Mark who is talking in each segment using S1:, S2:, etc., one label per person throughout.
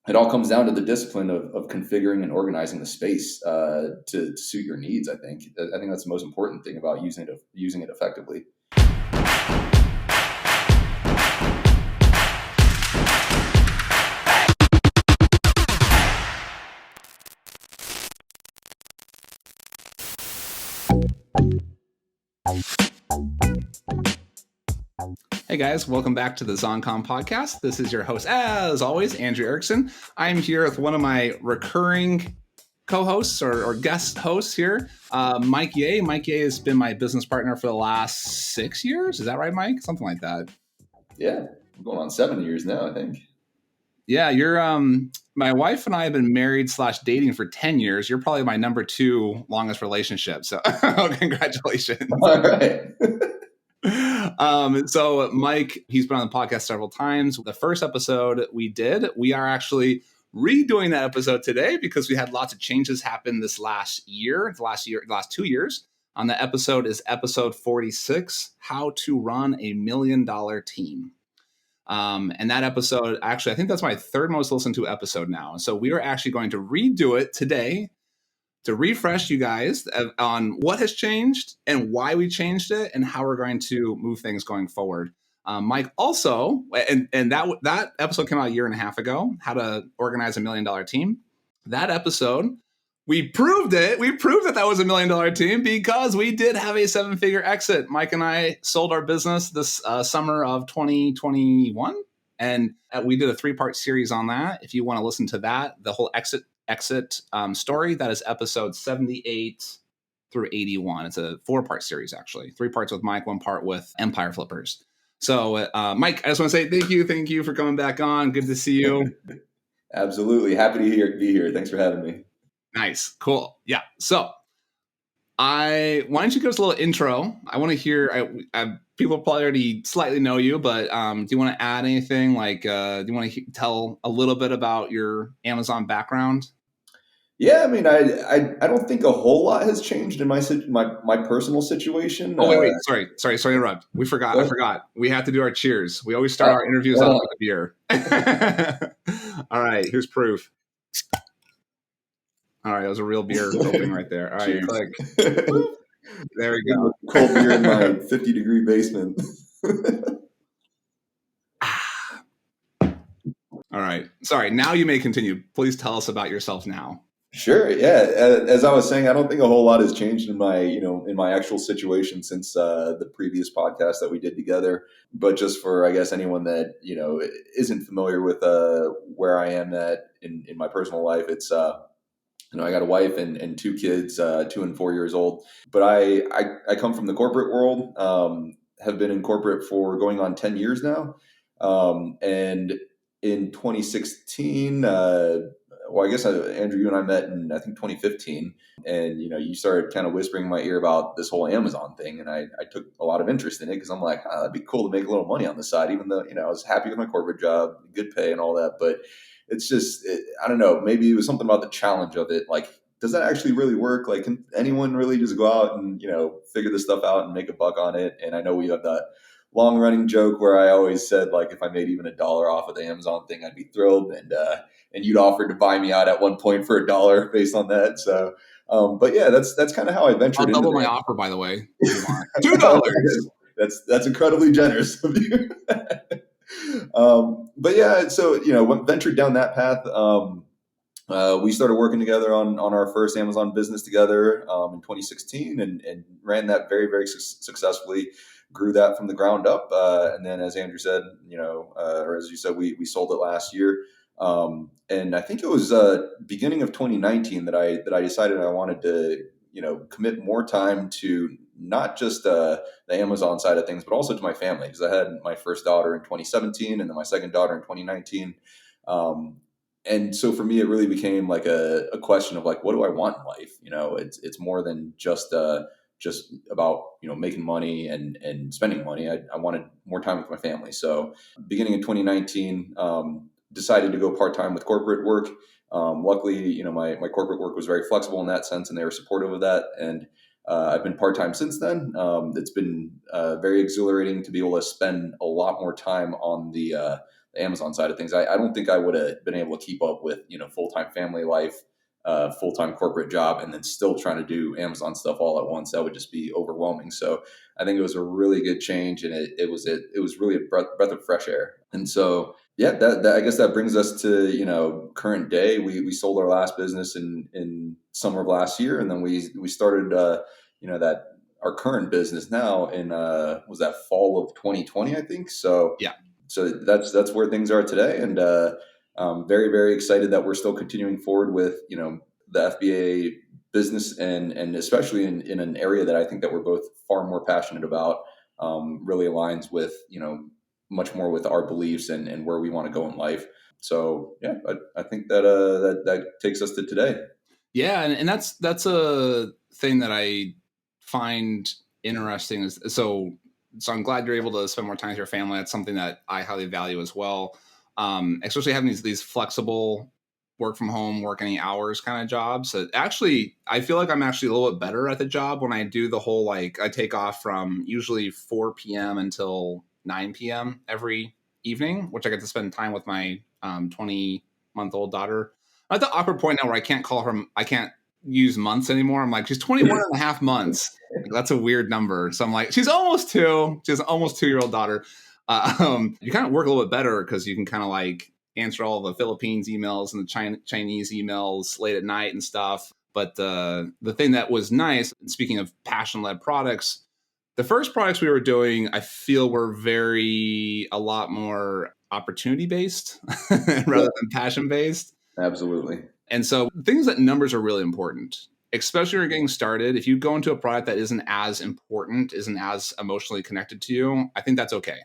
S1: it all comes down to the discipline of configuring and organizing the space to suit your needs. I think that's the most important thing about using it effectively.
S2: Hey guys, welcome back to the ZonCon podcast. This is your host, as always, Andrew Erickson. I'm here with one of my recurring co-hosts or guest hosts here, Mike Ye. Mike Ye has been my business partner for the last 6 years. Is that right, Mike? Something like that.
S1: Yeah, I'm going on 7 years now, I think.
S2: Yeah, you're my wife and I have been married / dating for 10 years. You're probably my number 2 longest relationship. So congratulations.
S1: All right.
S2: So Mike, he's been on the podcast several times. The first episode we are actually redoing that episode today because we had lots of changes happen the last 2 years. On the episode is episode 46, How to Run a $1 Million Team. And that episode, actually, I think that's my third most listened to episode now. So we are actually going to redo it today to refresh you guys on what has changed and why we changed it and how we're going to move things going forward. Mike also, and that episode came out a year and a half ago, How to Organize a $1 Million Team. That episode, we proved it. We proved that was a $1 million team because we did have a 7-figure exit. Mike and I sold our business this summer of 2021. And we did a 3-part series on that. If you want to listen to that, the whole exit story, that is episode 78 through 81. It's a 4-part series, actually. 3 parts with Mike, 1 part with Empire Flippers. So, Mike, I just want to say thank you for coming back on. Good to see you.
S1: Absolutely. Happy to be here. Thanks for having me.
S2: Nice. Cool. Yeah. So why don't you give us a little intro? I want to hear, people probably already slightly know you, but do you want to add anything? Like, do you want to tell a little bit about your Amazon background?
S1: Yeah, I mean, I don't think a whole lot has changed in my personal situation.
S2: Oh, wait, sorry to interrupt. I forgot. We have to do our cheers. We always start our interviews off with a beer. All right, here's proof. All right, that was a real beer opening right there. All right, click. There we go.
S1: Cold beer in my 50-degree basement.
S2: All right. Sorry, now you may continue. Please tell us about yourself now.
S1: Sure. Yeah. As I was saying, I don't think a whole lot has changed in my actual situation since the previous podcast that we did together. But just for, I guess, anyone that, isn't familiar with where I am at in my personal life, it's, I got a wife and 2 kids, 2 and 4 years old. But I come from the corporate world, have been in corporate for going on 10 years now. And in 2016, well, I guess, Andrew, you and I met in, I think, 2015. And, you started kind of whispering in my ear about this whole Amazon thing. And I took a lot of interest in it because I'm like, that'd be cool to make a little money on the side, even though, I was happy with my corporate job, good pay and all that. But it's just, I don't know, maybe it was something about the challenge of it. Like, does that actually really work? Like, can anyone really just go out and, figure this stuff out and make a buck on it? And I know we have that long running joke where I always said, like, if I made even $1 off of the Amazon thing, I'd be thrilled. And you'd offered to buy me out at one point for $1 based on that. So, but yeah, that's kind of how I ventured into
S2: double my offer, by the way. $2.
S1: That's incredibly generous of you. But yeah, so, ventured down that path. We started working together on our first Amazon business together in 2016 and ran that very, very successfully, grew that from the ground up. And then, as Andrew said, or as you said, we sold it last year. And I think it was beginning of 2019 that I decided I wanted to, commit more time to not just the Amazon side of things, but also to my family, because I had my first daughter in 2017 and then my second daughter in 2019. And so for me, it really became like a question of like, what do I want in life? It's more than just about, making money and spending money. I wanted more time with my family. So beginning in 2019, decided to go part-time with corporate work. Luckily, my corporate work was very flexible in that sense, and they were supportive of that. And I've been part-time since then. It's been very exhilarating to be able to spend a lot more time on the the Amazon side of things, I don't think I would have been able to keep up with, full-time family life, full-time corporate job, and then still trying to do Amazon stuff all at once. That would just be overwhelming. So I think it was a really good change, and it was really a breath of fresh air. And so, yeah, that I guess that brings us to, current day. We sold our last business in summer of last year, and then we started that our current business now in was that fall of 2020, I think. So
S2: Yeah.
S1: so that's where things are today, and very, very excited that we're still continuing forward with the FBA business, and especially in an area that I think that we're both far more passionate about. Really aligns with much more with our beliefs and where we want to go in life. So yeah, I think that takes us to today.
S2: Yeah, and that's a thing that I find interesting. Is so I'm glad you're able to spend more time with your family. That's something that I highly value as well. Especially having these flexible work from home, work any hours kind of jobs. So actually, I feel like I'm actually a little bit better at the job when I do the whole, like, I take off from usually 4 p.m. until 9 p.m. every evening, which I get to spend time with my 20-month-old daughter. I'm at the awkward point now where I can't use months anymore. I'm like, she's 21 and a half months. Like, that's a weird number. So I'm like, she's almost 2. She has an almost 2-year-old daughter. You kind of work a little bit better because you can kind of like answer all the Philippines emails and the Chinese emails late at night and stuff. But the thing that was nice, speaking of passion-led products, the first products we were doing, I feel were a lot more opportunity-based rather than passion-based.
S1: Absolutely.
S2: And so things that numbers are really important, especially when you're getting started. If you go into a product that isn't as important, isn't as emotionally connected to you, I think that's okay.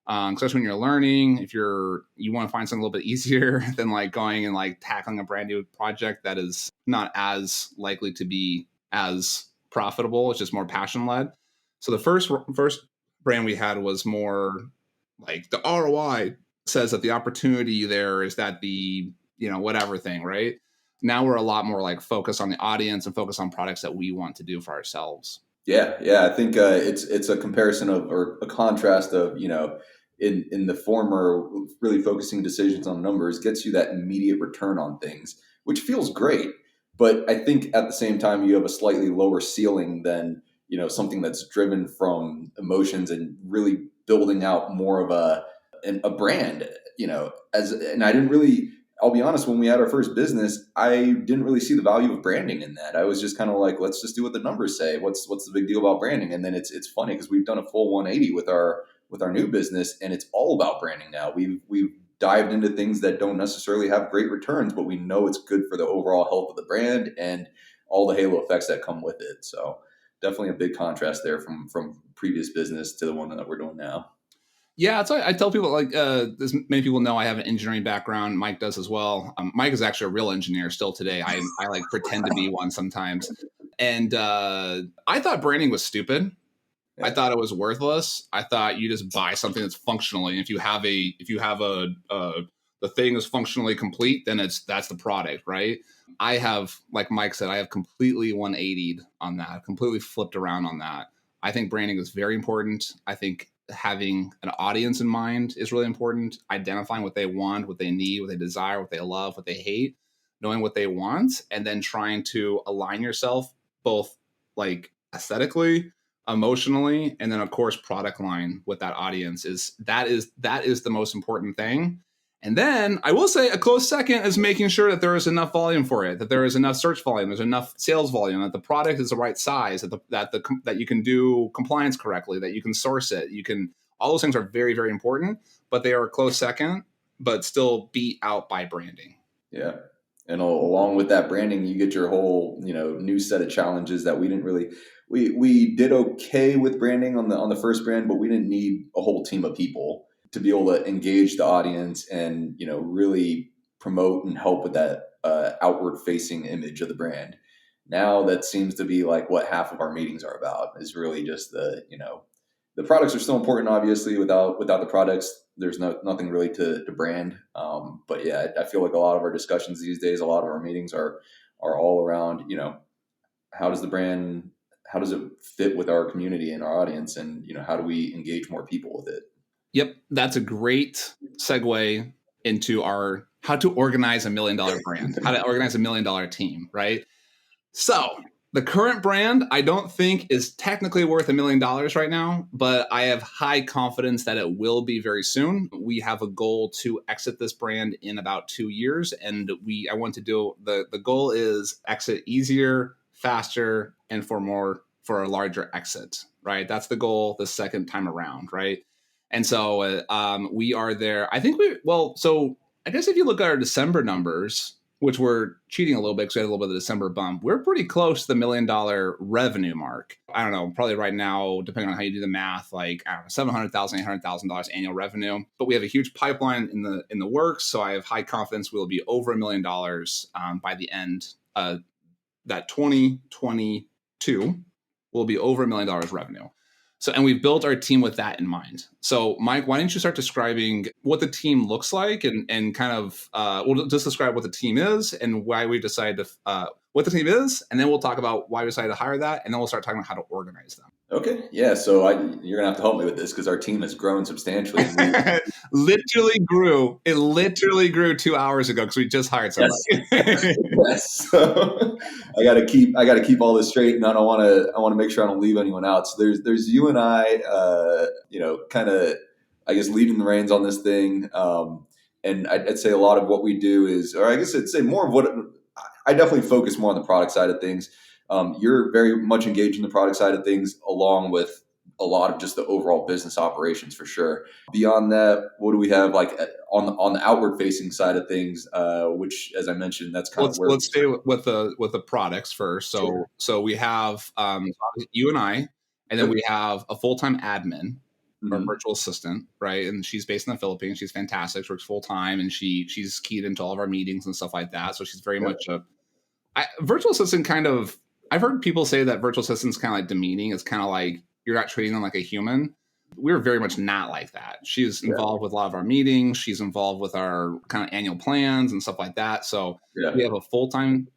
S2: Especially when you're learning, if you want to find something a little bit easier than like going and like tackling a brand new project that is not as likely to be as profitable. It's just more passion led. So the first brand we had was more like the ROI says that the opportunity there is that the whatever thing, right? Now we're a lot more like focused on the audience and focus on products that we want to do for ourselves.
S1: Yeah. I think it's a comparison of, or a contrast of, in the former, really focusing decisions on numbers gets you that immediate return on things, which feels great. But I think at the same time, you have a slightly lower ceiling than something that's driven from emotions and really building out more of a brand. And I didn't really. I'll be honest, when we had our first business, I didn't really see the value of branding in that. I was just kind of like, let's just do what the numbers say. What's the big deal about branding? And then it's funny because we've done a full 180 with our new business, and it's all about branding now. We've dived into things that don't necessarily have great returns, but we know it's good for the overall health of the brand and all the halo effects that come with it. So definitely a big contrast there from previous business to the one that we're doing now.
S2: Yeah, that's why I tell people, like, as many people know, I have an engineering background. Mike does as well. Mike is actually a real engineer still today. I like pretend to be one sometimes. And I thought branding was stupid. I thought it was worthless. I thought you just buy something that's functionally. If you have the thing is functionally complete, then that's the product, right? I have, like Mike said, I have completely 180'd on that, completely flipped around on that. I think branding is very important. I think having an audience in mind is really important. Identifying what they want, what they need, what they desire, what they love, what they hate, knowing what they want, and then trying to align yourself both like aesthetically, emotionally, and then of course product line with that audience is the most important thing. And then I will say a close second is making sure that there is enough volume for it, that there is enough search volume, there's enough sales volume, that the product is the right size, that you can do compliance correctly, that you can source it, all those things are very, very important, but they are a close second, but still beat out by branding.
S1: Yeah. And along with that branding, you get your whole, new set of challenges that we didn't really, we did okay with branding on the first brand, but we didn't need a whole team of people to be able to engage the audience and, really promote and help with that outward facing image of the brand. Now that seems to be like what half of our meetings are about, is really just the products are still important, obviously. Without the products, there's nothing really to brand. But yeah, I feel like a lot of our discussions these days, a lot of our meetings are all around, how does the brand, how does it fit with our community and our audience, and how do we engage more people with it?
S2: Yep, that's a great segue into our how to organize $1 million brand, how to organize $1 million team, right? So the current brand, I don't think is technically worth $1 million right now, but I have high confidence that it will be very soon. We have a goal to exit this brand in about 2 years, and I want to do the goal is exit easier, faster, and for a larger exit, right? That's the goal the second time around, right? And so we are there. I think so I guess if you look at our December numbers, which we're cheating a little bit because we had a little bit of the December bump, we're pretty close to the $1 million revenue mark. I don't know, probably right now, depending on how you do the math, like I don't know, $700,000, $800,000 annual revenue. But we have a huge pipeline in the works, so I have high confidence we'll be over $1 million by the end. That 2022 will be over $1 million revenue. So, and we've built our team with that in mind. So, Mike, why don't you start describing what the team looks like and kind of, we'll just describe what the team is and why we decided to, what the team is, and then we'll talk about why we decided to hire that, and then we'll start talking about how to organize them.
S1: Okay. Yeah. So you're going to have to help me with this because our team has grown substantially. And
S2: literally grew. It literally grew 2 hours ago because we just hired somebody.
S1: Yes. Yes. So I got to keep all this straight, and I want to make sure I don't leave anyone out. So there's you and I, kind of, I guess, leading the reins on this thing. And I'd say a lot of what we do is, or I guess I'd say more of what I definitely focus more on the product side of things. You're very much engaged in the product side of things, along with a lot of just the overall business operations for sure. Beyond that, what do we have like on the outward facing side of things? Which, as I mentioned, that's kind of where
S2: let's stay with the products first. So
S1: Sure.
S2: so we have you and I, and then we have a full-time admin or virtual assistant, right? And she's based in the Philippines. She's fantastic. She works full time, and she's keyed into all of our meetings and stuff like that. So she's very much virtual assistant. Kind of, I've heard people say that virtual assistant's kind of like demeaning. It's kind of like you're not treating them like a human. We're very much not like that. She's involved with a lot of our meetings. She's involved with our kind of annual plans and stuff like that. So we have a full-time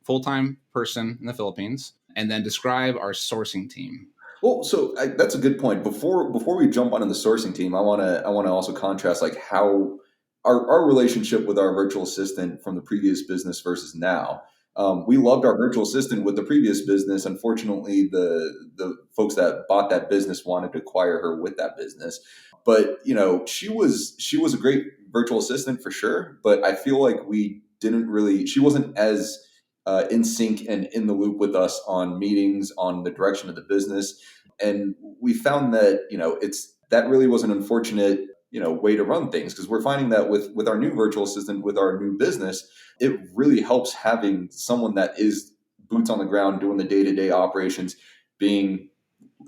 S2: person in the Philippines. And then describe our sourcing team.
S1: Well, so that's a good point. Before we jump onto the sourcing team, I want to also contrast like how our relationship with our virtual assistant from the previous business versus now. We loved our virtual assistant with the previous business. Unfortunately, the folks that bought that business wanted to acquire her with that business. But she was a great virtual assistant for sure. But I feel like she wasn't as in sync and in the loop with us on meetings, on the direction of the business. And we found that, that really was an unfortunate, way to run things, because we're finding that with our new virtual assistant, with our new business, it really helps having someone that is boots on the ground doing the day-to-day operations, being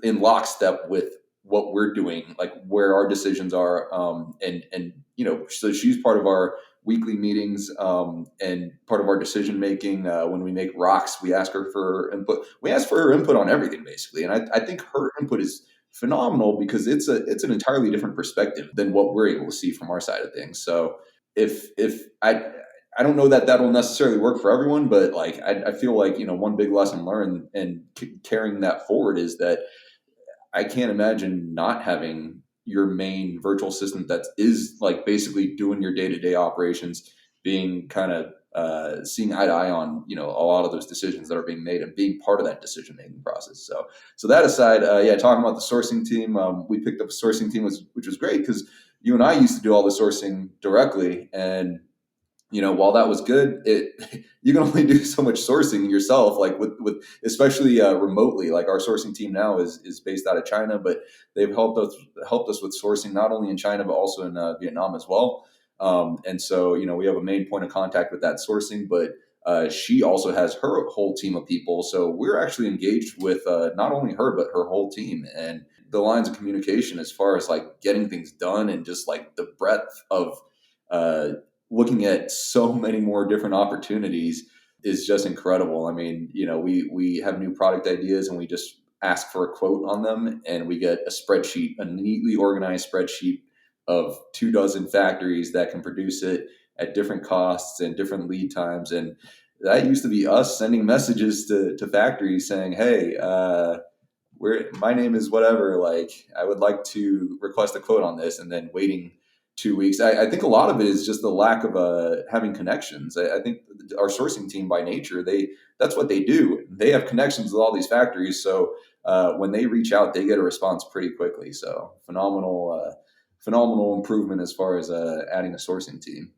S1: in lockstep with what we're doing, like where our decisions are. So she's part of our weekly meetings and part of our decision making. When we make rocks, we ask her for input. We ask for her input on everything, basically. And I think her input is phenomenal because it's an entirely different perspective than what we're able to see from our side of things. So if I don't know that will necessarily work for everyone, but like I feel like one big lesson learned and carrying that forward is that I can't imagine not having your main virtual assistant that is like basically doing your day-to-day operations, being kind of seeing eye to eye on a lot of those decisions that are being made and being part of that decision-making process. So that aside, talking about the sourcing team, we picked up a sourcing team, which was great because you and I used to do all the sourcing directly, and while that was good, you can only do so much sourcing yourself, like with especially remotely. Like our sourcing team now is based out of China, but they've helped us with sourcing not only in China but also in Vietnam as well. And so we have a main point of contact with that sourcing, but she also has her whole team of people. So we're actually engaged with not only her but her whole team, and the lines of communication as far as like getting things done and just like the breadth of looking at so many more different opportunities is just incredible. I mean, we have new product ideas and we just ask for a quote on them, and we get a neatly organized spreadsheet of 24 factories that can produce it at different costs and different lead times. And that used to be us sending messages to factories saying, hey, my name is whatever. Like, I would like to request a quote on this, and then waiting 2 weeks. I think a lot of it is just the lack of having connections. I think our sourcing team by nature, that's what they do. They have connections with all these factories. So when they reach out, they get a response pretty quickly. So phenomenal improvement as far as adding a sourcing team.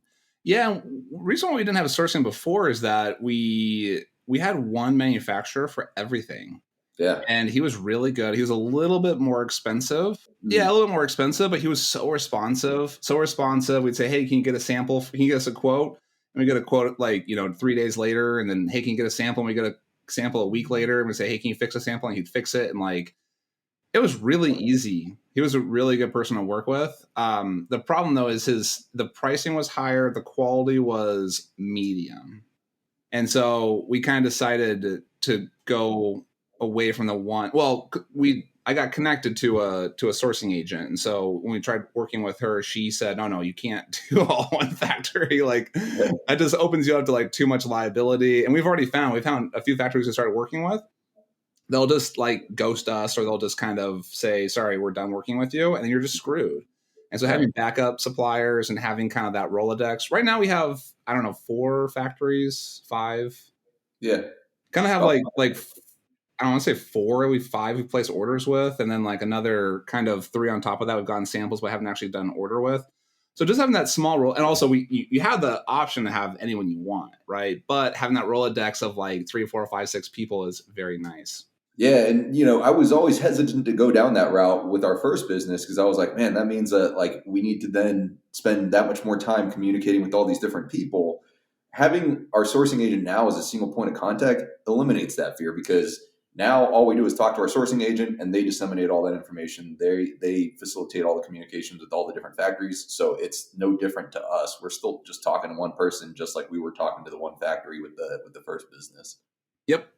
S2: Yeah, the reason why we didn't have a sourcing before is that we had one manufacturer for everything.
S1: Yeah.
S2: And he was really good. He was a little bit more expensive. Yeah, a little more expensive, but he was so responsive. So responsive. We'd say, hey, can you get a sample? Can you get us a quote? And we get a quote 3 days later. And then, hey, can you get a sample? And we get a sample a week later. And we say, hey, can you fix a sample? And he'd fix it. And it was really easy. He was a really good person to work with. The problem though is the pricing was higher. The quality was medium. And so we kind of decided to go away from the one. Well, I got connected to a sourcing agent, and so when we tried working with her, she said, "No, you can't do all one factory. That just opens you up to too much liability." And we found a few factories we started working with. They'll just ghost us, or they'll just kind of say, "Sorry, we're done working with you," and then you're just screwed. And so having backup suppliers and having kind of that Rolodex. Right now we have, I don't know, 4 factories, 5.
S1: Yeah.
S2: Kind of have I don't want to say 4, we 5 we've placed orders with, and then another kind of 3 on top of that we've gotten samples but haven't actually done order with. So just having that small role, and also you have the option to have anyone you want, right? But having that Rolodex of 3, 4, 5, 6 people is very nice.
S1: Yeah, and I was always hesitant to go down that route with our first business because I was like, man, that means that we need to then spend that much more time communicating with all these different people. Having our sourcing agent now as a single point of contact eliminates that fear, because now all we do is talk to our sourcing agent and they disseminate all that information. They facilitate all the communications with all the different factories. So it's no different to us. We're still just talking to one person, just like we were talking to the one factory with the first business.
S2: Yep.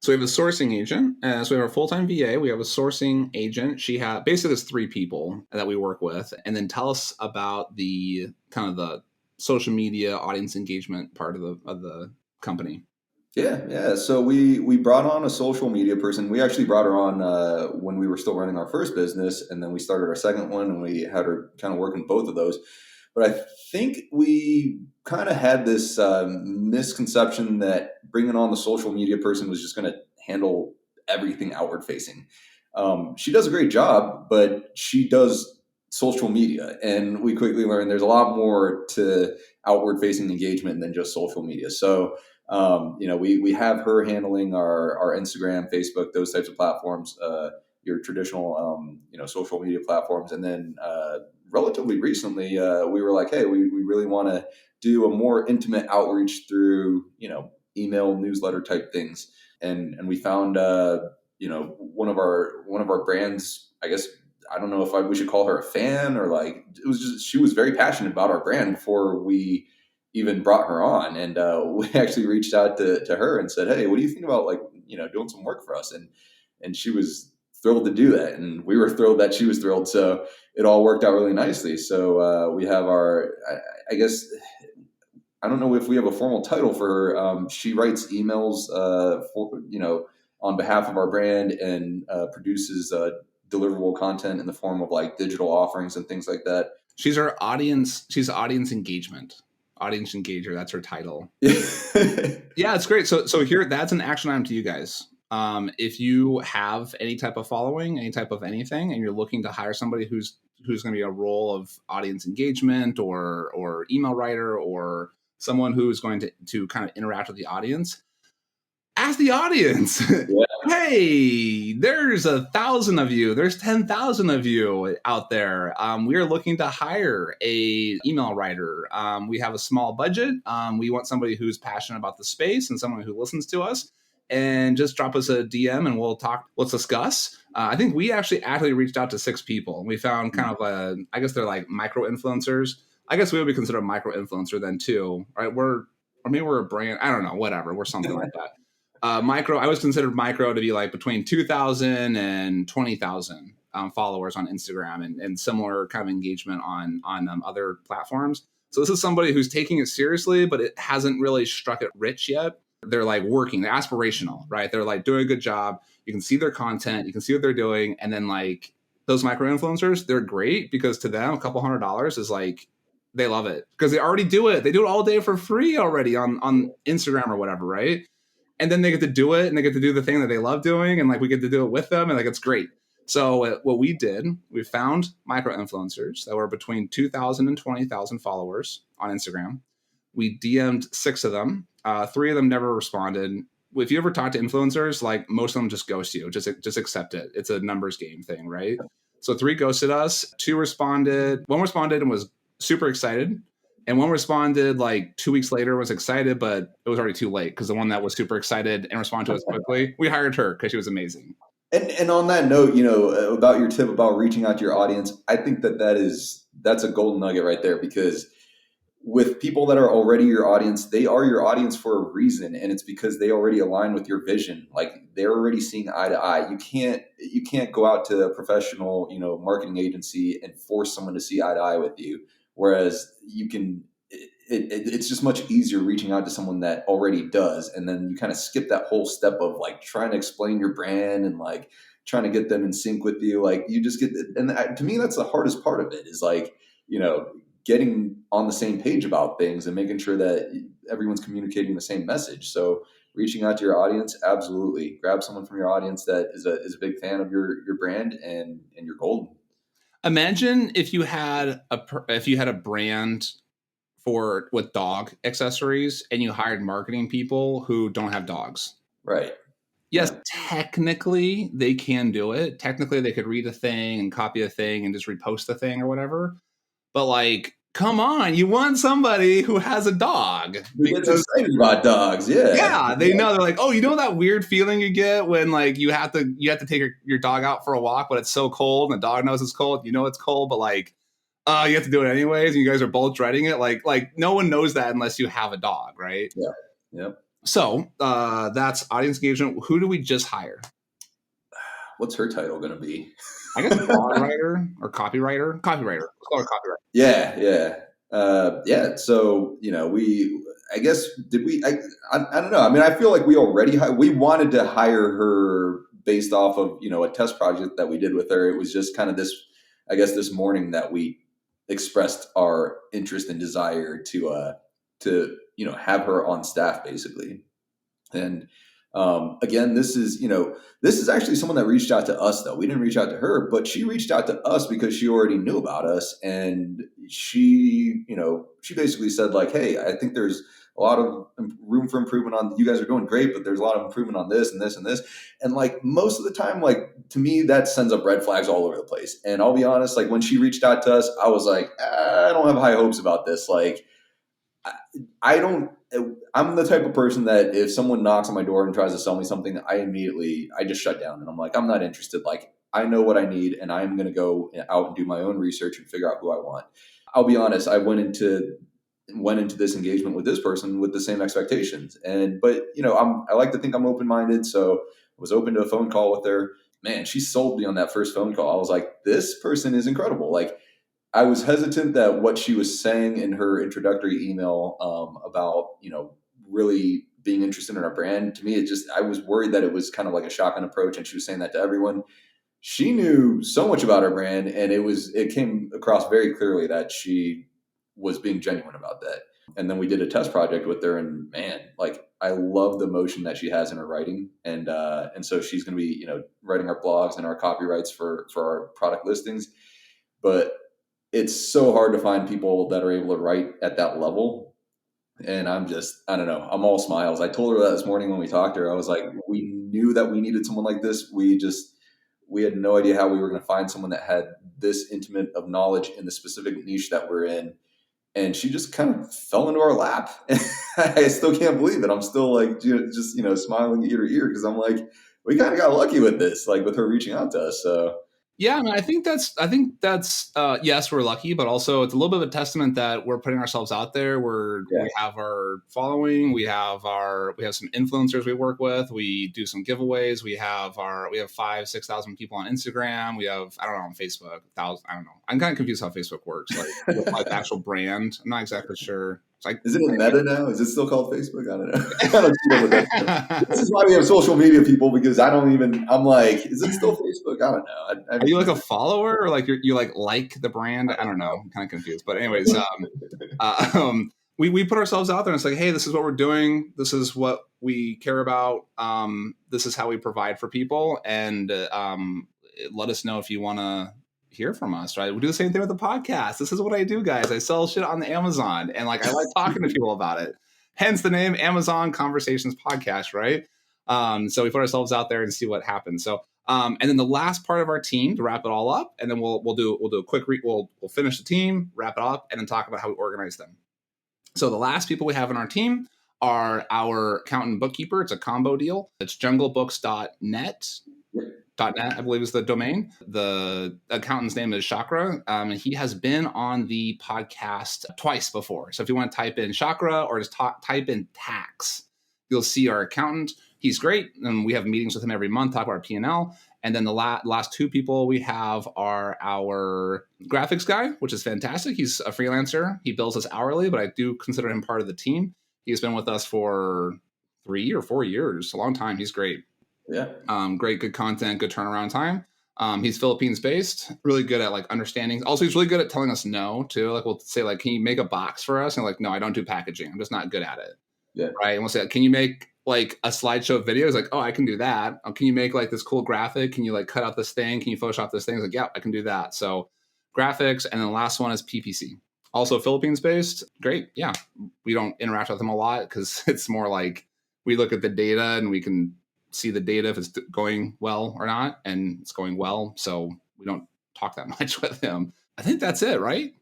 S2: So we have a sourcing agent. So we have our full-time VA. We have a sourcing agent. She has basically there's 3 people that we work with. And then tell us about the kind of the social media audience engagement part of the company.
S1: Yeah. So we brought on a social media person. We actually brought her on when we were still running our first business, and then we started our second one, and we had her kind of working both of those. But I think we kind of had this misconception that bringing on the social media person was just going to handle everything outward facing. She does a great job, but she does social media, and we quickly learned there's a lot more to outward facing engagement than just social media. So we have her handling our Instagram, Facebook, those types of platforms, your traditional social media platforms, and then relatively recently we were like, hey, we really want to do a more intimate outreach through email newsletter type things, and we found one of our brands. I guess I don't know if we should call her a fan, or it was just she was very passionate about our brand before we even brought her on, and we actually reached out to her and said, hey, what do you think about doing some work for us? And she was thrilled to do that, and we were thrilled that she was thrilled. So it all worked out really nicely. So we have I guess I don't know if we have a formal title for her. She writes emails for on behalf of our brand, and produces deliverable content in the form of digital offerings and things like that.
S2: She's our audience. She's audience engagement. Audience engager. That's her title. Yeah, it's great. So here, that's an action item to you guys. If you have any type of following, any type of anything, and you're looking to hire somebody who's going to be a role of audience engagement or email writer, or someone who's going to kind of interact with the audience, ask the audience. Yeah. Hey, there's 1,000 of you. There's 10,000 of you out there. We are looking to hire a email writer. We have a small budget. We want somebody who's passionate about the space and someone who listens to us. And just drop us a DM and we'll talk. Let's discuss. I think we actually reached out to 6 people. We found kind of I guess they're like micro influencers. I guess we would be considered a micro influencer then too, right? Maybe we're a brand. I don't know. Whatever. We're something like that. Micro, I was considered micro to be between 2,000 and 20,000 followers on Instagram, and similar kind of engagement on other platforms. So this is somebody who's taking it seriously, but it hasn't really struck it rich yet. they're like working, they're aspirational, right? They're like doing a good job. You can see their content, you can see what they're doing. And then like those micro influencers, they're great because to them, a couple $100 is like, they love it because they already do it. They do it all day for free already on Instagram or whatever, right? And then they get to do it and they get to do the thing that they love doing. And like we get to do it with them and like it's great. So what we did, we found micro influencers that were between 2,000 and 20,000 followers on Instagram. We DM'd 6 of them. 3 of them never responded. If you ever talk to influencers, like most of them just ghost you. Just accept it. It's a numbers game thing, right? So 3 ghosted us. 2 responded. 1 responded and was super excited. And 1 responded like 2 weeks later, was excited, but it was already too late because the one that was super excited and responded to us quickly, we hired her because she was amazing.
S1: And on that note, about your tip about reaching out to your audience, I think that's a golden nugget right there, because with people that are already your audience, they are your audience for a reason, and it's because they already align with your vision. Like they're already seeing eye to eye. You can't go out to a professional, marketing agency and force someone to see eye to eye with you. Whereas you can, it's just much easier reaching out to someone that already does, and then you kind of skip that whole step of like trying to explain your brand and like trying to get them in sync with you. Like you just get, and to me, that's the hardest part of it is like, getting on the same page about things and making sure that everyone's communicating the same message. So reaching out to your audience, absolutely. Grab someone from your audience that is a big fan of your brand, and you're golden.
S2: Imagine if you had a brand with dog accessories and you hired marketing people who don't have dogs.
S1: Right.
S2: Yes,
S1: Yeah.
S2: technically they can do it. Technically they could read a thing and copy a thing and just repost the thing or whatever. But like, come on, you want somebody who has a dog.
S1: Who gets excited about dogs. Yeah.
S2: Yeah, they know. They're like, oh, you know that weird feeling you get when like you have to take your dog out for a walk, but it's so cold and the dog knows it's cold. You know it's cold, but like, you have to do it anyways, and you guys are both dreading it. Like no one knows that unless you have a dog, right?
S1: Yeah. Yep.
S2: So that's audience engagement. Who do we just hire?
S1: What's her title going to be?
S2: I guess blog writer or copywriter. Copywriter. Let's call her copywriter.
S1: Yeah. So I guess I don't know. I mean, I feel like we already we wanted to hire her based off of a test project that we did with her. It was just kind of this morning that we expressed our interest and desire to have her on staff basically. And again, this is actually someone that reached out to us, though. We didn't reach out to her, but she reached out to us because she already knew about us. And she basically said like, hey, I think there's a lot of room for improvement on, you guys are doing great, but there's a lot of improvement on this and this and this. And like most of the time, like to me, that sends up red flags all over the place. And I'll be honest, like when she reached out to us, I was like, I don't have high hopes about this. Like, I'm the type of person that if someone knocks on my door and tries to sell me something, I just shut down and I'm like, I'm not interested. Like I know what I need and I'm going to go out and do my own research and figure out who I want. I'll be honest. I went into this engagement with this person with the same expectations. But I like to think I'm open-minded. So I was open to a phone call with her. Man, she sold me on that first phone call. I was like, this person is incredible. Like, I was hesitant that what she was saying in her introductory email about, really being interested in our brand. To me, I was worried that it was kind of like a shotgun approach and she was saying that to everyone. She knew so much about our brand and it came across very clearly that she was being genuine about that. And then we did a test project with her and man, like I love the emotion that she has in her writing. And so she's going to be, writing our blogs and our copyrights for our product listings. But it's so hard to find people that are able to write at that level. And I don't know, I'm all smiles. I told her that this morning when we talked to her, I was like, we knew that we needed someone like this. We had no idea how we were going to find someone that had this intimate of knowledge in the specific niche that we're in. And she just kind of fell into our lap. I still can't believe it. I'm still like, just, smiling ear to ear. Cause I'm like, we kind of got lucky with this, like with her reaching out to us. So
S2: yeah, I mean, I think that's yes, we're lucky, but also it's a little bit of a testament that we're putting ourselves out there. We have our following, we have some influencers we work with, we do some giveaways, we have 5,000-6,000 people on Instagram, we have, I don't know, on Facebook, 1,000, I don't know. I'm kind of confused how Facebook works, like with like the actual brand. I'm not exactly sure. It's like,
S1: Isn't it Meta now? Is it still called Facebook? I don't know. I don't know what that's This is why we have social media people, because I'm like, is it still Facebook? I don't know. I
S2: are you like a follower or like you like the brand? I don't know. I'm kind of confused. But anyways, we put ourselves out there and it's like, hey, this is what we're doing. This is what we care about. This is how we provide for people. And let us know if you want to hear from us, right? We do the same thing with the podcast. This is what I do, guys. I sell shit on the Amazon and like I like talking to people about it. Hence the name Amazon Conversations Podcast, right? So we put ourselves out there and see what happens. So and then the last part of our team to wrap it all up, and then we'll do a quick we'll finish the team, wrap it up, and then talk about how we organize them. So the last people we have in our team are our accountant bookkeeper. It's a combo deal. It's junglebooks.net. .net, I believe, is the domain. The accountant's name is Chakra. And he has been on the podcast twice before. So if you want to type in Chakra or just type in tax, you'll see our accountant. He's great. And we have meetings with him every month, talk about our P&L. And then the last two people we have are our graphics guy, which is fantastic. He's a freelancer. He bills us hourly, but I do consider him part of the team. He's been with us for 3 or 4 years, a long time. He's great.
S1: Yeah.
S2: Great, good content, good turnaround time. He's Philippines based, really good at like understanding. Also, he's really good at telling us no too. Like we'll say like, can you make a box for us? And like, no, I don't do packaging. I'm just not good at it.
S1: Yeah.
S2: Right. And we'll say, can you make like a slideshow video? He's like, oh, I can do that. Oh, can you make like this cool graphic? Can you like cut out this thing? Can you Photoshop this thing? He's like, yeah, I can do that. So graphics. And then the last one is PPC. Also Philippines based. Great. Yeah. We don't interact with them a lot because it's more like we look at the data and we can see the data if it's going well or not, and it's going well, so we don't talk that much with him. I think that's it, right?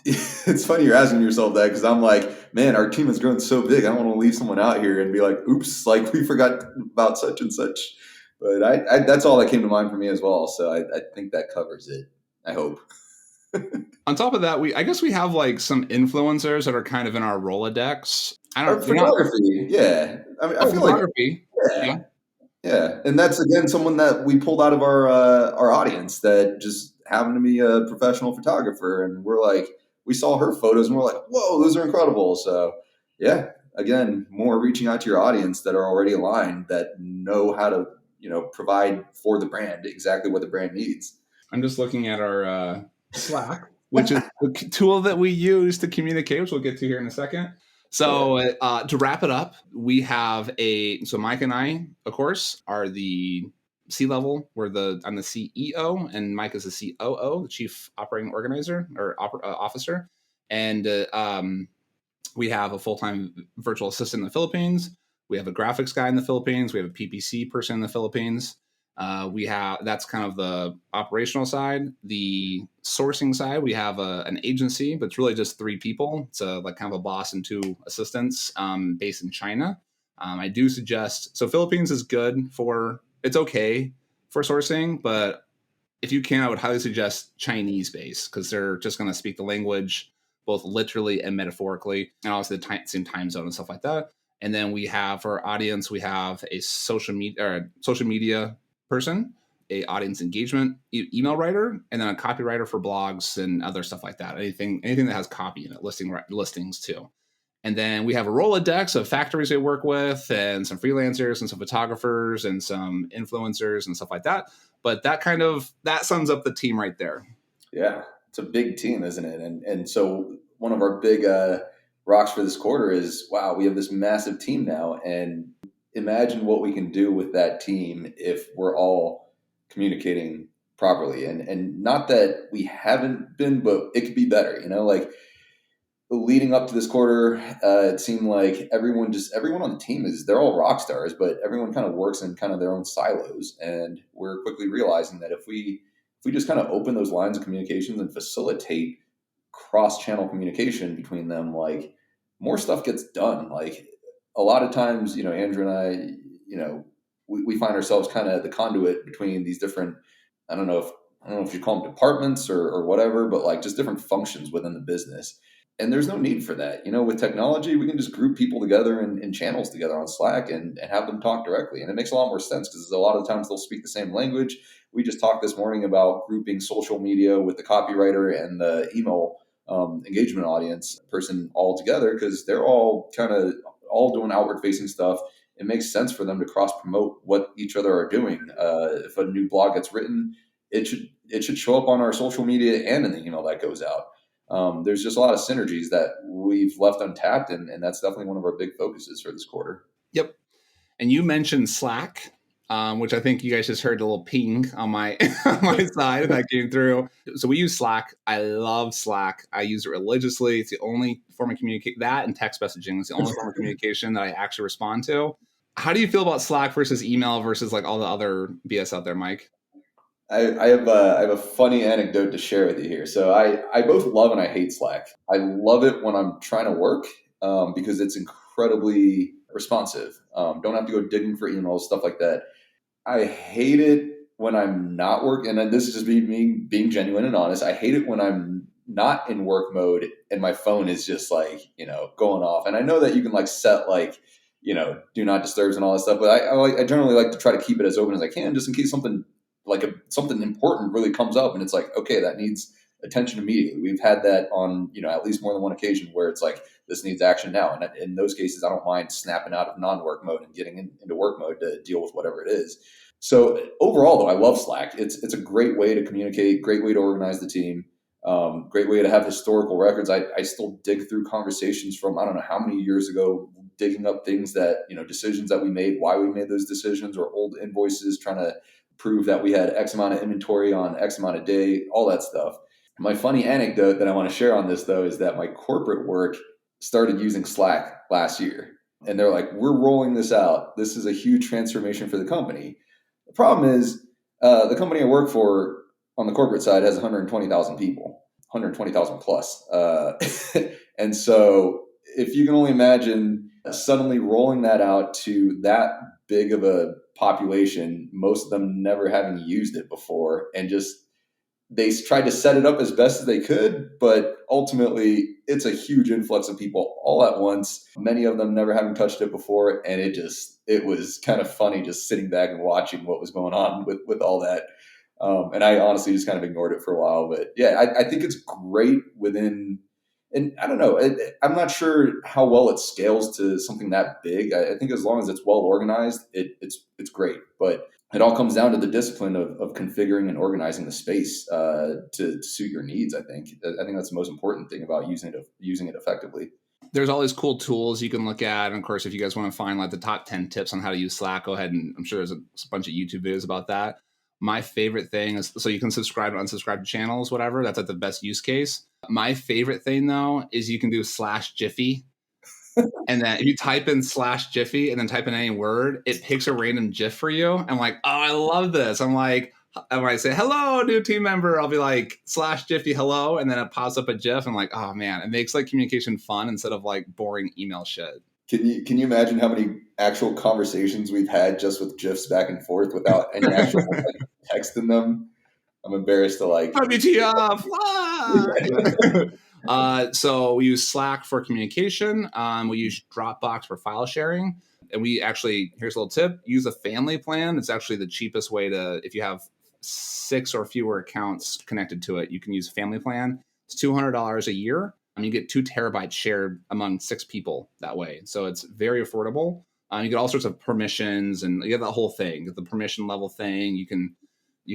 S1: It's funny you're asking yourself that, because I'm like, man, our team has grown so big. I don't want to leave someone out here and be like, oops, like we forgot about such and such. But I that's all that came to mind for me as well. So I think that covers it. I hope.
S2: On top of that, I guess we have like some influencers that are kind of in our Rolodex. I don't know.
S1: Photography, yeah. I mean, I feel like,
S2: photography.
S1: yeah. Yeah, and that's again someone that we pulled out of our audience that just happened to be a professional photographer, and we're like, we saw her photos and we're like, whoa, those are incredible. So yeah, again, more reaching out to your audience that are already aligned, that know how to provide for the brand exactly what the brand needs.
S2: I'm just looking at our Slack, which is the tool that we use to communicate, which we'll get to here in a second. So to wrap it up, we have so Mike and I, of course, are the C-level. I'm the CEO, and Mike is the COO, the Chief Operating Organizer or Officer. And we have a full-time virtual assistant in the Philippines. We have a graphics guy in the Philippines. We have a PPC person in the Philippines. That's kind of the operational side. The sourcing side, we have an agency, but it's really just 3 people. It's like kind of a boss and 2 assistants based in China. I do suggest, so Philippines is good it's okay for sourcing, but if you can, I would highly suggest Chinese based, because they're just going to speak the language both literally and metaphorically, and also the same time zone and stuff like that. And then we have, for our audience, we have a social media person, a audience engagement email writer, and then a copywriter for blogs and other stuff like that. Anything that has copy in it, listings too. And then we have a Rolodex of factories we work with, and some freelancers and some photographers and some influencers and stuff like that. But that sums up the team right there.
S1: Yeah, it's a big team, isn't it? And so one of our big rocks for this quarter is, wow, we have this massive team now, and imagine what we can do with that team if we're all communicating properly. And not that we haven't been, but it could be better. Like leading up to this quarter, it seemed like everyone on the team they're all rock stars, but everyone kind of works in kind of their own silos. And we're quickly realizing that if we just kind of open those lines of communications and facilitate cross-channel communication between them, like more stuff gets done. Like a lot of times, Andrew and I, we find ourselves kind of the conduit between these different, I don't know if you call them departments or whatever, but like just different functions within the business. And there's no need for that. With technology, we can just group people together in channels together on Slack and have them talk directly. And it makes a lot more sense, because a lot of the times they'll speak the same language. We just talked this morning about grouping social media with the copywriter and the email engagement audience person all together, because they're all kind of all doing outward facing stuff. It makes sense for them to cross promote what each other are doing. If a new blog gets written, it should show up on our social media and in the email that goes out. There's just a lot of synergies that we've left untapped, and that's definitely one of our big focuses for this quarter.
S2: Yep. And you mentioned Slack, which I think you guys just heard a little ping on my on my side that came through. So we use Slack. I love Slack. I use it religiously. It's the only form of communication, that and text messaging is the only form of communication that I actually respond to. How do you feel about Slack versus email versus like all the other BS out there, Mike?
S1: I have a funny anecdote to share with you here. So I both love and I hate Slack. I love it when I'm trying to work because it's incredibly responsive. Don't have to go digging for emails, stuff like that. I hate it when I'm not working, and this is just me being genuine and honest. I hate it when I'm not in work mode and my phone is just like, going off. And I know that you can like set like, do not disturbs and all that stuff, but I generally like to try to keep it as open as I can, just in case something something important really comes up and it's like, okay, that needs attention immediately. We've had that on, at least more than one occasion where it's like, this needs action now. And in those cases, I don't mind snapping out of non-work mode and getting into work mode to deal with whatever it is. So overall, though, I love Slack. It's a great way to communicate, great way to organize the team, great way to have historical records. I still dig through conversations from, I don't know how many years ago, digging up things that, decisions that we made, why we made those decisions, or old invoices, trying to prove that we had X amount of inventory on X amount of day, all that stuff. My funny anecdote that I want to share on this, though, is that my corporate work started using Slack last year. And they're like, we're rolling this out. This is a huge transformation for the company. The problem is the company I work for on the corporate side has 120,000 people, 120,000 plus. And so if you can only imagine suddenly rolling that out to that big of a population, most of them never having used it before, and just they tried to set it up as best as they could, but ultimately it's a huge influx of people all at once, many of them never having touched it before. And it was kind of funny just sitting back and watching what was going on with all that. And I honestly just kind of ignored it for a while, but yeah, I think it's great within, and I don't know, I'm not sure how well it scales to something that big. I think as long as it's well organized, it's great, but it all comes down to the discipline of configuring and organizing the space to suit your needs. I think that's the most important thing about using it effectively.
S2: There's all these cool tools you can look at. And of course, if you guys want to find like the top 10 tips on how to use Slack, go ahead, and I'm sure there's a bunch of YouTube videos about that. My favorite thing is, so you can subscribe and unsubscribe to channels, whatever. That's like the best use case. My favorite thing though is you can do /Jiffy. And then if you type in /Jiffy and then type in any word, it picks a random GIF for you. I'm like, oh, I love this. I'm like, when I say hello, new team member, I'll be like /Jiffy hello, and then it pops up a GIF. I'm like, oh man, it makes like communication fun instead of like boring email shit.
S1: Can you imagine how many actual conversations we've had just with GIFs back and forth without any actual like, text in them? I'm embarrassed to like.
S2: WTF! So we use Slack for communication. We use Dropbox for file sharing. And we actually, here's a little tip, use a family plan. It's actually the cheapest way to, if you have 6 or fewer accounts connected to it, you can use a family plan. It's $200 a year. And you get 2 terabytes shared among 6 people that way. So it's very affordable. You get all sorts of permissions and you get the whole thing, you get the permission level thing. You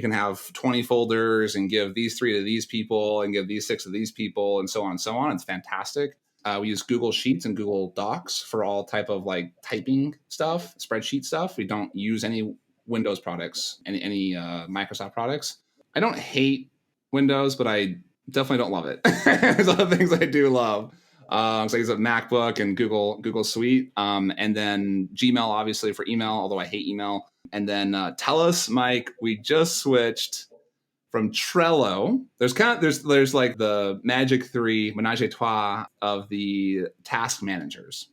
S2: can have 20 folders and give these 3 to these people and give these 6 to these people and so on and so on. It's fantastic. We use Google Sheets and Google Docs for all type of like typing stuff, spreadsheet stuff. We don't use any Windows products, any Microsoft products. I don't hate Windows, but I definitely don't love it. There's other things I do love. So I use a MacBook and Google Suite, and then Gmail, obviously, for email, although I hate email. And then tell us, Mike, we just switched from Trello. There's like the magic 3, menage a trois of the task managers.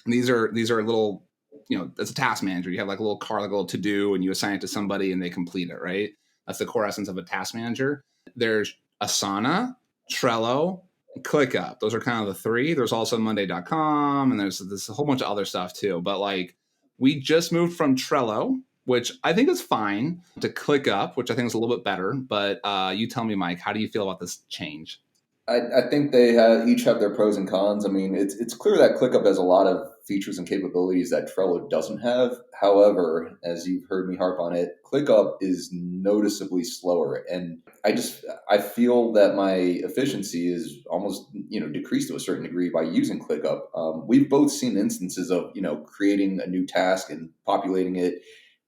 S2: And these are little, it's a task manager. You have like a little card, like a little to do, and you assign it to somebody and they complete it, right? That's the core essence of a task manager. There's Asana, Trello, ClickUp. Those are kind of the 3. There's also Monday.com, and there's a whole bunch of other stuff too. But like, we just moved from Trello, which I think is fine, to ClickUp, which I think is a little bit better. But you tell me, Mike, how do you feel about this change?
S1: I think they each have their pros and cons. I mean, it's clear that ClickUp has a lot of features and capabilities that Trello doesn't have. However, as you've heard me harp on it, ClickUp is noticeably slower, and I feel that my efficiency is almost decreased to a certain degree by using ClickUp. We've both seen instances of creating a new task and populating it,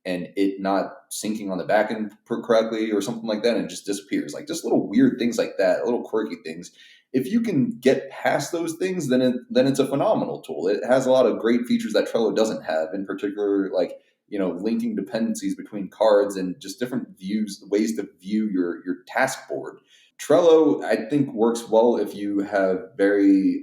S1: and it not syncing on the back end correctly or something like that, and it just disappears. Like just little weird things like that, little quirky things. If you can get past those things, then it's a phenomenal tool. It has a lot of great features that Trello doesn't have, in particular, like linking dependencies between cards and just different views, ways to view your task board. Trello, I think, works well if you have a very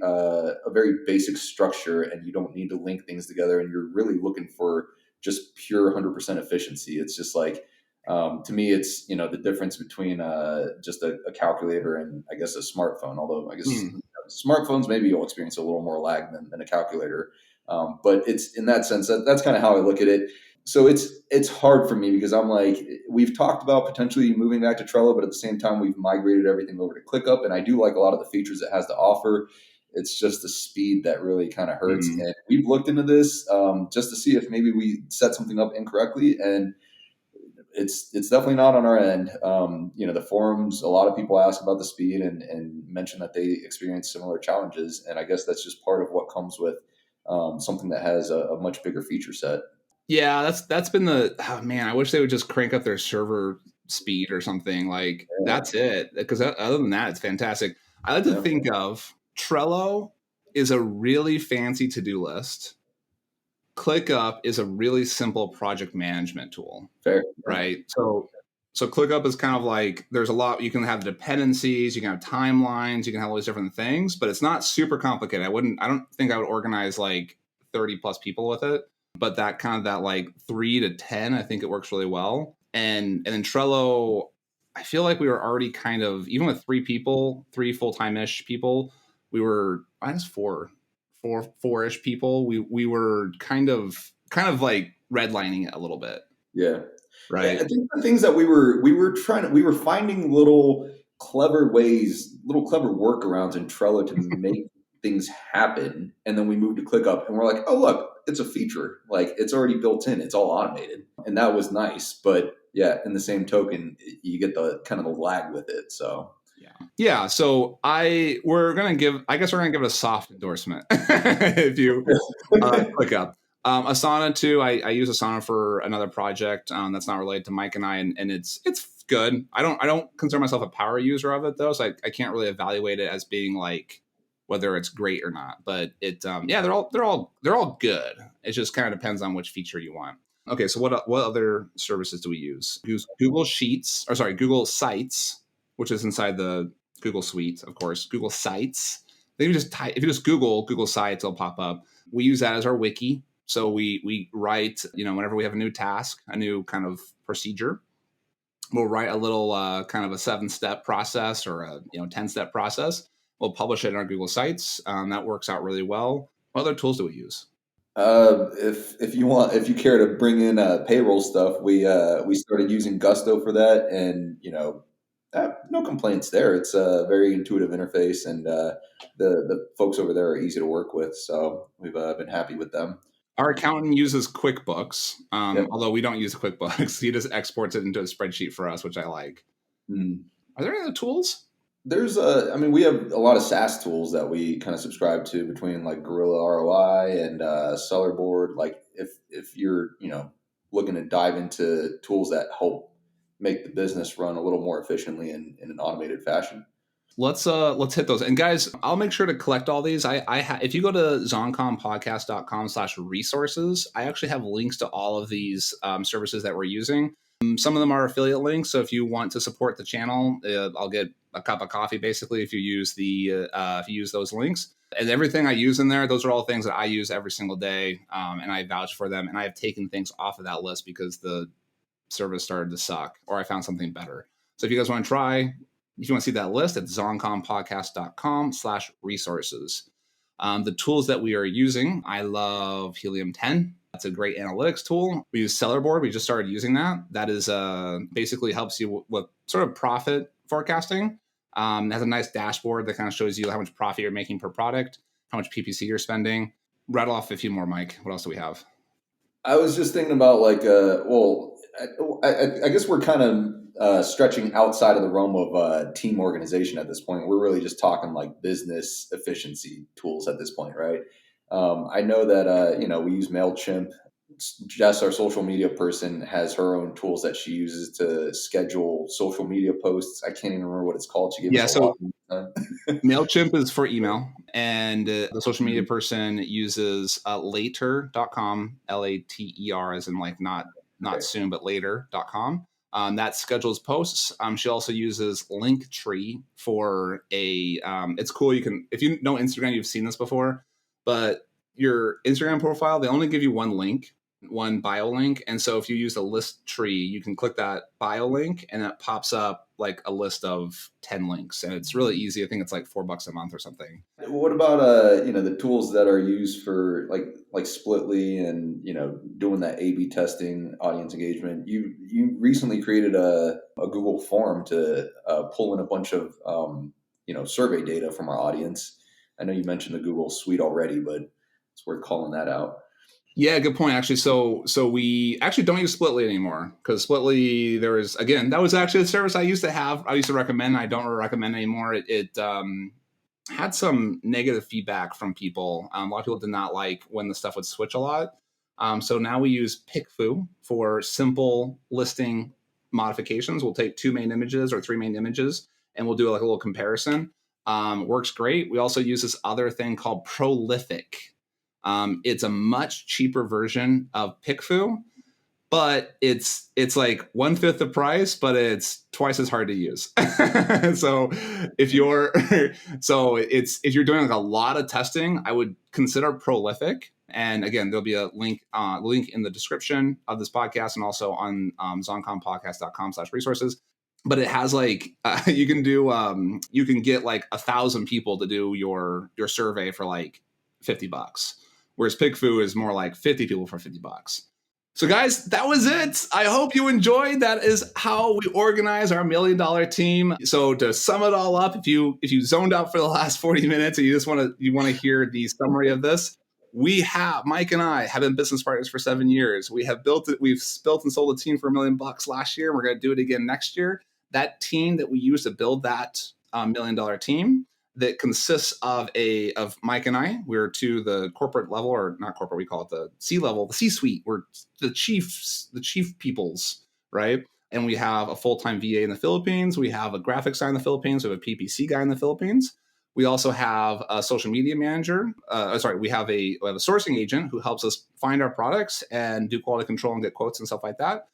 S1: basic structure and you don't need to link things together, and you're really looking for just pure 100% efficiency. It's just like, to me, it's the difference between just a calculator and I guess a smartphone. Although I guess smartphones, maybe you'll experience a little more lag than a calculator. But it's in that sense that's kind of how I look at it. So it's hard for me because I'm like, we've talked about potentially moving back to Trello, but at the same time we've migrated everything over to ClickUp, and I do like a lot of the features it has to offer. It's just the speed that really kind of hurts.
S2: Mm.
S1: And we've looked into this just to see if maybe we set something up incorrectly, and it's definitely not on our end. The forums, a lot of people ask about the speed and mention that they experience similar challenges, and I guess that's just part of what comes with something that has a much bigger feature set.
S2: Yeah, that's been oh man, I wish they would just crank up their server speed or something. Like
S1: Yeah,
S2: that's it. Because other than that, it's fantastic. I like to
S1: yeah,
S2: think of Trello is a really fancy to-do list. ClickUp is a really simple project management tool,
S1: fair. Yeah,
S2: right? So ClickUp is kind of like there's a lot you can have dependencies, you can have timelines, you can have all these different things, but it's not super complicated. I don't think I would organize like 30 plus people with it, but that kind of that like 3 to 10, I think it works really well. And then Trello, I feel like we were already kind of even with 3 people, 3 full-time-ish people, we were minus 4-ish people. We were kind of like redlining it a little bit,
S1: yeah. I
S2: right?
S1: think the things that we were finding little clever ways, little clever workarounds in Trello to make things happen, and then we moved to ClickUp, and we're like, oh look, it's a feature, like it's already built in, it's all automated, and that was nice. But yeah, in the same token, you get the kind of the lag with it. So
S2: Yeah. So I guess we're gonna give it a soft endorsement if you ClickUp. Asana too. I use Asana for another project that's not related to Mike and I, and it's good. I don't consider myself a power user of it though, so I can't really evaluate it as being like whether it's great or not. But yeah, they're all good. It just kind of depends on which feature you want. Okay, so what other services do we use? Use Google Sheets, or sorry, Google Sites, which is inside the Google Suite, of course. Google Sites. Then you just type, if you just Google Sites, it'll pop up. We use that as our wiki. So we write, whenever we have a new task, a new kind of procedure, we'll write a little kind of a 7-step process or a 10-step process. We'll publish it in our Google Sites. That works out really well. What other tools do we use?
S1: if you care to bring in payroll stuff, we started using Gusto for that, and no complaints there. It's a very intuitive interface, and the folks over there are easy to work with. So we've been happy with them.
S2: Our accountant uses QuickBooks,
S1: Yep.
S2: although we don't use QuickBooks. He just exports it into a spreadsheet for us, which I like.
S1: Mm.
S2: Are there any other tools?
S1: I mean, we have a lot of SaaS tools that we kind of subscribe to between like Gorilla ROI and Sellerboard. Like if you're, looking to dive into tools that help make the business run a little more efficiently in an automated fashion.
S2: Let's hit those. And guys, I'll make sure to collect all these. If you go to zoncompodcast.com/resources, I actually have links to all of these services that we're using. Some of them are affiliate links, so if you want to support the channel, I'll get a cup of coffee basically if you use those links. And everything I use in there, those are all things that I use every single day, and I vouch for them. And I have taken things off of that list because the service started to suck or I found something better. So if you guys want to try, if you want to see that list, it's zoncompodcast.com/resources. The tools that we are using, I love Helium 10. That's a great analytics tool. We use Sellerboard. We just started using that. That is basically helps you with sort of profit forecasting. It has a nice dashboard that kind of shows you how much profit you're making per product, how much PPC you're spending. Rattle off a few more, Mike. What else do we have?
S1: I was just thinking about like, I guess we're kind of stretching outside of the realm of team organization at this point. We're really just talking like business efficiency tools at this point, right? I know that we use Mailchimp. Jess, our social media person, has her own tools that she uses to schedule social media posts. I can't even remember what it's called. She gave us
S2: Yeah,
S1: a
S2: so
S1: lot.
S2: Mailchimp is for email, and the social media person uses later.com, Later, as in like not
S1: Okay.
S2: soon, but later.com. That schedules posts. She also uses Linktree for a. It's cool. You can, if you know Instagram, you've seen this before, but your Instagram profile, they only give you one link, one bio link. And so if you use a list tree, you can click that bio link and it pops up like a list of 10 links. And it's really easy. I think it's like $4 a month or something.
S1: What about the tools that are used for like Splitly and doing that A/B testing, audience engagement? You recently created a Google form to pull in a bunch of survey data from our audience. I know you mentioned the Google Suite already, but it's worth calling that out.
S2: Yeah, good point. Actually, so we actually don't use Splitly anymore because Splitly, that was actually a service I used to have. I used to recommend. I don't recommend anymore. It had some negative feedback from people. A lot of people did not like when the stuff would switch a lot. So now we use PickFu for simple listing modifications. We'll take 2 main images or 3 main images, and we'll do like a little comparison. Works great. We also use this other thing called Prolific. It's a much cheaper version of PickFu, but it's like 1/5 the price, but it's twice as hard to use. So if you're if you're doing like a lot of testing, I would consider Prolific. And again, there'll be a link in the description of this podcast and also on zoncompodcast.com/resources. But it has like you can get like 1,000 people to do your survey for like $50, whereas PickFu is more like 50 people for $50. So guys, that was it. I hope you enjoyed. That is how we organize our $1 million team. So to sum it all up, if you zoned out for the last 40 minutes and you want to hear the summary of this, Mike and I have been business partners for 7 years. We've built and sold a team for $1 million bucks last year. We're going to do it again next year. That team that we used to build that $1 million team that consists of Mike and I. We're to the corporate level, or not corporate, we call it the C-level, the C-suite. We're the chief peoples, right? And we have a full-time VA in the Philippines. We have a graphics guy in the Philippines. We have a PPC guy in the Philippines. We also have a social media manager. We have a sourcing agent who helps us find our products and do quality control and get quotes and stuff like that.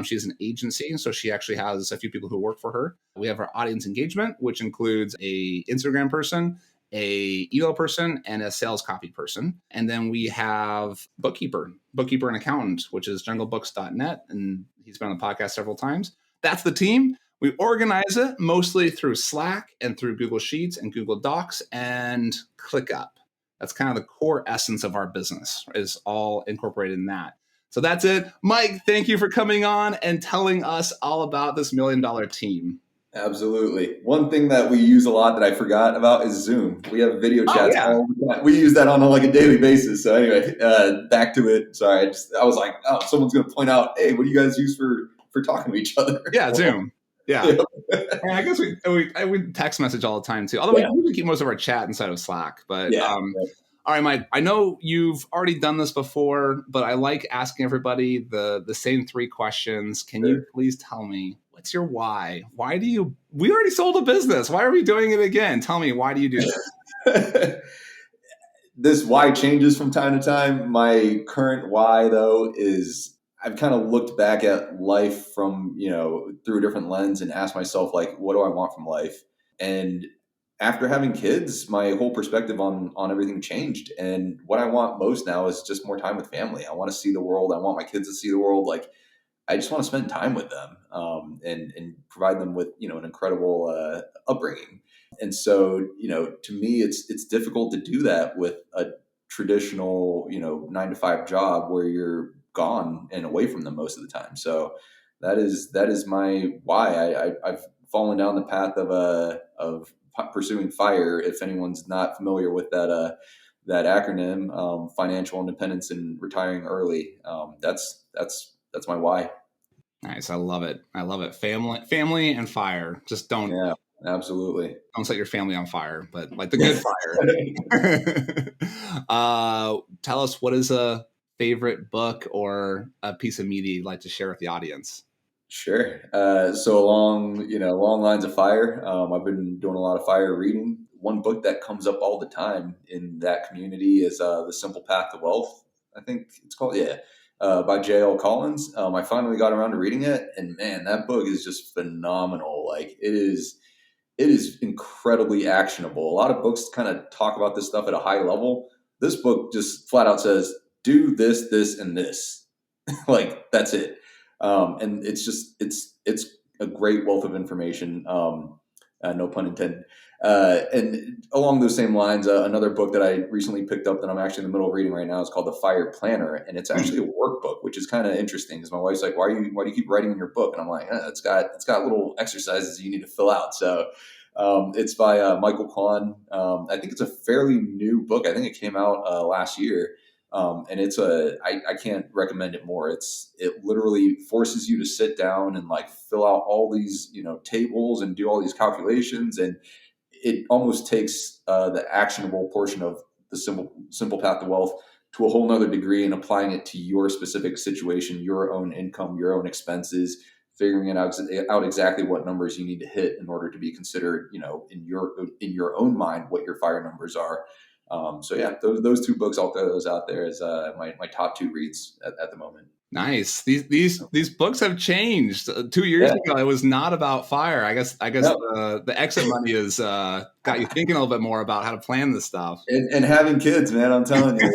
S2: She's an agency, so she actually has a few people who work for her. We have our audience engagement, which includes a Instagram person, a email person, and a sales copy person. And then we have bookkeeper and accountant, which is junglebooks.net. And he's been on the podcast several times. That's the team. We organize it mostly through Slack and through Google Sheets and Google Docs and ClickUp. That's kind of the core essence of our business, is all incorporated in that. So that's it. Mike, thank you for coming on and telling us all about this $1 million team.
S1: Absolutely. One thing that we use a lot that I forgot about is Zoom. We have video chats all the time. We use that on like a daily basis. So anyway, back to it. Sorry, I was like, oh, someone's going to point out, hey, what do you guys use for talking to each other?
S2: Yeah, Zoom. Yeah. And I guess we text message all the time too. Although we keep most of our chat inside of Slack. But all right, Mike, I know you've already done this before, but I like asking everybody the same 3 questions. Can you please tell me, what's your why? We already sold a business. Why are we doing it again? Tell me, why do you do this?
S1: This why changes from time to time. My current why, though, is I've kind of looked back at life from, through a different lens and asked myself, like, what do I want from life? And after having kids, my whole perspective on everything changed. And what I want most now is just more time with family. I want to see the world. I want my kids to see the world. Like, I just want to spend time with them and provide them with, an incredible upbringing. And so, to me, it's difficult to do that with a traditional, 9-to-5 job where you're gone and away from them most of the time. So that is my why. I've fallen down the path of pursuing FIRE. If anyone's not familiar with that acronym, financial independence and retiring early. That's my why.
S2: Nice. I love it. I love it. Family and fire. Just don't.
S1: Yeah, absolutely.
S2: Don't set your family on fire, but like the good fire. Tell us, what is a favorite book or a piece of media you'd like to share with the audience?
S1: Sure. So along lines of FIRE, I've been doing a lot of FIRE reading. One book that comes up all the time in that community is The Simple Path to Wealth. I think it's called, by J.L. Collins. I finally got around to reading it, and man, that book is just phenomenal. Like it is incredibly actionable. A lot of books kind of talk about this stuff at a high level. This book just flat out says, do this, this, and this. Like that's it. And it's a great wealth of information. No pun intended. And along those same lines, another book that I recently picked up that I'm actually in the middle of reading right now is called The FIRE Planner, and it's actually a workbook, which is kind of interesting. Because my wife's like, "Why do you keep writing in your book?" And I'm like, "It's got little exercises you need to fill out." So it's by Michael Quan. I think it's a fairly new book. I think it came out last year. And I can't recommend it more. It literally forces you to sit down and like fill out all these, tables and do all these calculations. And it almost takes the actionable portion of the simple path to wealth to a whole nother degree and applying it to your specific situation, your own income, your own expenses, figuring out exactly what numbers you need to hit in order to be considered, in your own mind, what your FIRE numbers are. So yeah, those two books, I'll throw those out there as my top two reads at the moment.
S2: Nice. These books have changed. 2 years ago, it was not about FIRE. I guess the exit money has got you thinking a little bit more about how to plan this stuff.
S1: And having kids, man, I'm telling you,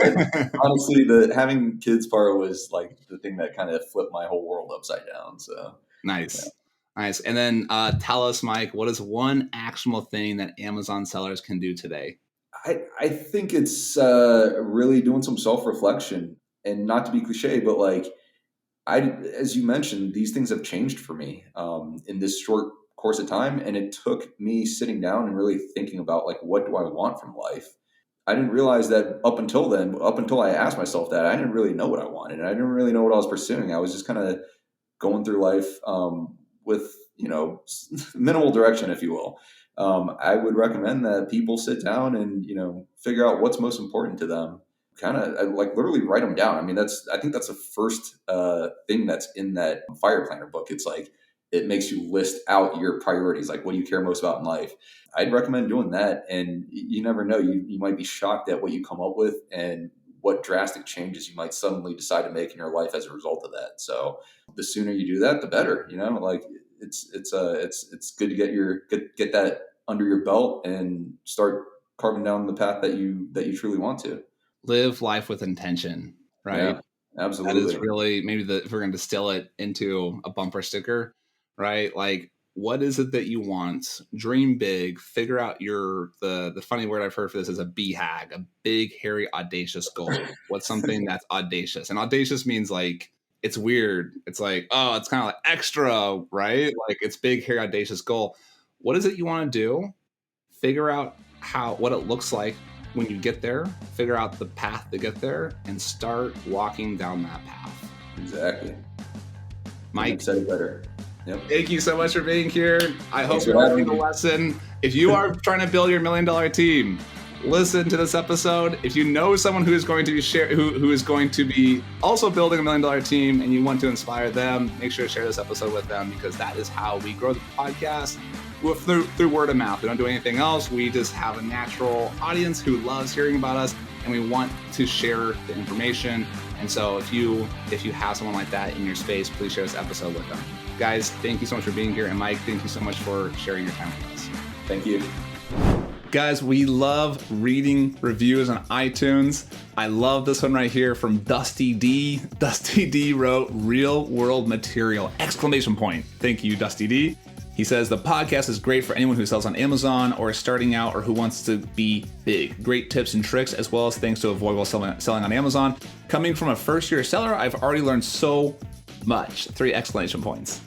S1: honestly, the having kids part was like the thing that kind of flipped my whole world upside down. So
S2: nice. Yeah. Nice. And then tell us, Mike, what is one actionable thing that Amazon sellers can do today?
S1: I think it's really doing some self-reflection, and not to be cliche, but like as you mentioned, these things have changed for me in this short course of time. And it took me sitting down and really thinking about like, what do I want from life? I didn't realize that up until I asked myself that, I didn't really know what I wanted. And I didn't really know what I was pursuing. I was just kind of going through life with, minimal direction, if you will. I would recommend that people sit down and, figure out what's most important to them. Kind of like literally write them down. I mean, I think that's the first thing that's in that FIRE Planner book. It's like, it makes you list out your priorities. Like, what do you care most about in life? I'd recommend doing that. And you never know, you might be shocked at what you come up with and what drastic changes you might suddenly decide to make in your life as a result of that. So the sooner you do that, the better, like it's good to get that under your belt and start carving down the path that you truly want to.
S2: Live life with intention, right?
S1: Yeah, absolutely.
S2: That is really maybe if we're going to distill it into a bumper sticker, right? Like, what is it that you want? Dream big. Figure out the funny word I've heard for this is a BHAG, a big, hairy, audacious goal. What's something that's audacious? And audacious means like, it's weird. It's like, oh, it's kind of like extra, right? Like, it's big, hairy, audacious goal. What is it you want to do? Figure out what it looks like when you get there, figure out the path to get there, and start walking down that path.
S1: Exactly.
S2: Mike,
S1: said it better. Yep.
S2: Thank you so much for being here. I hope you're learning the lesson. If you are trying to build your $1 million team, listen to this episode. If you know someone who is going to be who is going to be also building $1 million team and you want to inspire them, make sure to share this episode with them, because that is how we grow the podcast. Through word of mouth. We don't do anything else. We just have a natural audience who loves hearing about us, and we want to share the information. And so if you have someone like that in your space, please share this episode with them. Guys, thank you so much for being here. And Mike, thank you so much for sharing your time with us.
S1: Thank you.
S2: Guys, we love reading reviews on iTunes. I love this one right here from Dusty D. Dusty D wrote, "Real world material!" ! Thank you, Dusty D. He says, "The podcast is great for anyone who sells on Amazon or is starting out or who wants to be big. Great tips and tricks, as well as things to avoid while selling on Amazon. Coming from a first-year seller, I've already learned so much!" 3 exclamation points.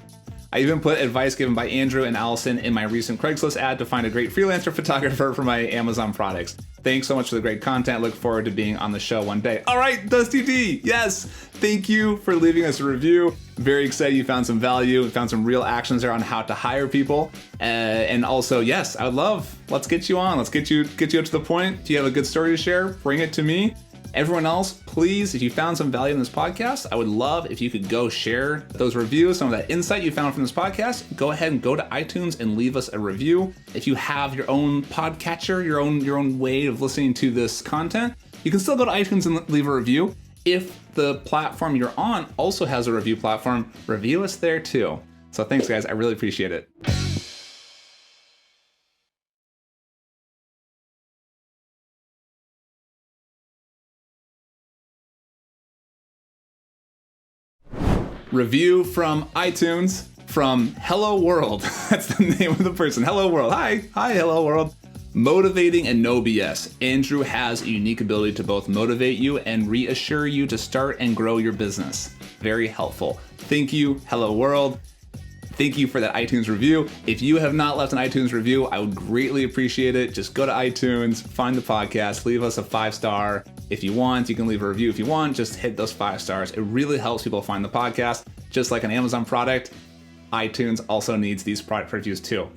S2: I even put advice given by Andrew and Allison in my recent Craigslist ad to find a great freelancer photographer for my Amazon products. Thanks so much for the great content. Look forward to being on the show one day. All right, Dusty D, yes, thank you for leaving us a review. Very excited you found some value, found some real actions there on how to hire people. And also, yes, I would love, let's get you on. Let's get you up to the point. Do you have a good story to share? Bring it to me. Everyone else, please, if you found some value in this podcast, I would love if you could go share those reviews, some of that insight you found from this podcast. Go ahead and go to iTunes and leave us a review. If you have your own podcatcher, your own way of listening to this content, you can still go to iTunes and leave a review. If the platform you're on also has a review platform, review us there too. So thanks, guys. I really appreciate it. Review from iTunes from Hello World. That's the name of the person. Hello World. Hi, Hello World. Motivating and no BS. Andrew has a unique ability to both motivate you and reassure you to start and grow your business. Very helpful. Thank you, Hello World. Thank you for that iTunes review. If you have not left an iTunes review, I would greatly appreciate it. Just go to iTunes, find the podcast, leave us a 5-star. If you want, you can leave a review if you want. Just hit those 5 stars. It really helps people find the podcast. Just like an Amazon product, iTunes also needs these product reviews too.